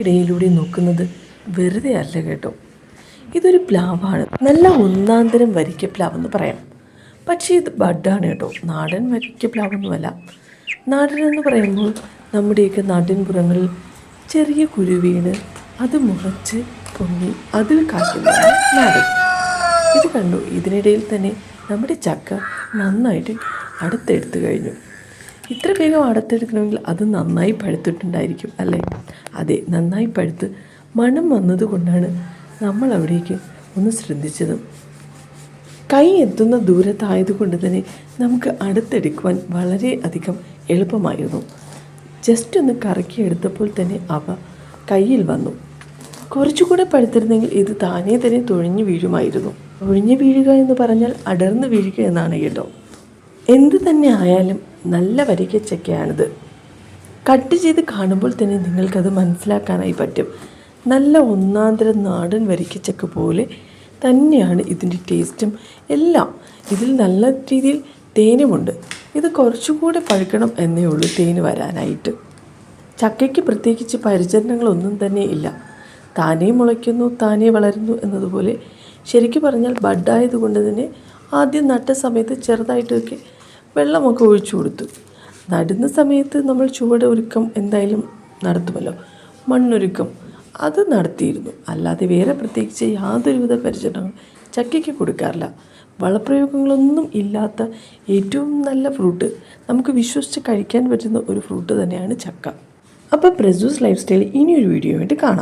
ഇടയിലൂടെ നോക്കുന്നത് വെറുതെ അല്ല കേട്ടോ. ഇതൊരു പ്ലാവാണ്, നല്ല ഒന്നാന്തരം വരിക്ക പ്ലാവെന്ന് പറയാം. പക്ഷേ ഇത് ബഡാണ് കേട്ടോ, നാടൻ വരിക്ക പ്ലാവൊന്നുമല്ല. നാടൻ എന്ന് പറയുമ്പോൾ നമ്മുടെയൊക്കെ നാട്ടിൻപുറങ്ങളിൽ ചെറിയ കുരു വീണ് അത് മുളച്ച് പൊങ്ങി അതിൽ കായ്ക്കുന്നതാണ് നാടൻ. ഇത് കണ്ടു, ഇതിനിടയിൽ തന്നെ നമ്മുടെ ചക്ക നന്നായിട്ട് അടുത്തെടുത്ത് കഴിഞ്ഞു. ഇത്ര വേഗം അടുത്തെടുക്കണമെങ്കിൽ അത് നന്നായി പഴുത്തിട്ടുണ്ടായിരിക്കും അല്ലേ? അതെ, നന്നായി പഴുത്ത് മണം വന്നതുകൊണ്ടാണ് നമ്മൾ അവിടേക്ക് ഒന്ന് ശ്രദ്ധിച്ചത്. കൈ എത്തുന്ന ദൂരത്തായതുകൊണ്ട് തന്നെ നമുക്ക് അടുത്തെടുക്കുവാൻ വളരെ അധികം എളുപ്പമായിരുന്നു. ജസ്റ്റ് ഒന്ന് കറക്കിയെടുത്തപ്പോൾ തന്നെ അവ കയ്യിൽ വന്നു. കുറച്ചുകൂടെ പഴുത്തിരുന്നെങ്കിൽ ഇത് താനേ തന്നെ തൊഴിഞ്ഞു വീഴുമായിരുന്നു. തൊഴിഞ്ഞു വീഴുക എന്ന് പറഞ്ഞാൽ അടർന്നു വീഴുക എന്നാണ് കേട്ടോ. എന്ത് തന്നെ ആയാലും നല്ല വരിക്കച്ചക്കയാണിത്. കട്ട് ചെയ്ത് കാണുമ്പോൾ തന്നെ നിങ്ങൾക്കത് മനസ്സിലാക്കാനായി പറ്റും. നല്ല ഒന്നാന്തരം നാടൻ വരിക്കച്ചക്ക പോലെ തന്നെയാണ് ഇതിൻ്റെ ടേസ്റ്റും എല്ലാം. ഇതിൽ നല്ല രീതിയിൽ തേനുമുണ്ട്. ഇത് കുറച്ചുകൂടെ പഴുക്കണം എന്നേ ഉള്ളൂ തേന് വരാനായിട്ട്. ചക്കയ്ക്ക് പ്രത്യേകിച്ച് പരിചരണങ്ങളൊന്നും തന്നെ ഇല്ല. താനേ മുളയ്ക്കുന്നു, താനേ വളരുന്നു എന്നതുപോലെ. ശരിക്കും പറഞ്ഞാൽ ബഡായതുകൊണ്ട് തന്നെ ആദ്യം നട്ട സമയത്ത് ചെറുതായിട്ടൊക്കെ വെള്ളമൊക്കെ ഒഴിച്ചു കൊടുത്തു. നടുന്ന സമയത്ത് നമ്മൾ ചുവട് ഒരുക്കം എന്തായാലും നടത്തുമല്ലോ, മണ്ണൊരുക്കം അത് നടത്തിയിരുന്നു. അല്ലാതെ വേറെ പ്രത്യേകിച്ച് യാതൊരുവിധ പരിചരണങ്ങളും ചക്കയ്ക്ക് കൊടുക്കാറില്ല. വളപ്രയോഗങ്ങളൊന്നും ഇല്ലാത്ത ഏറ്റവും നല്ല ഫ്രൂട്ട്, നമുക്ക് വിശ്വസിച്ച് കഴിക്കാൻ പറ്റുന്ന ഒരു ഫ്രൂട്ട് തന്നെയാണ് ചക്ക. അപ്പോൾ പ്രസൂസ് ലൈഫ് സ്റ്റൈൽ ഇനിയൊരു വീഡിയോ ആയിട്ട് കാണാം.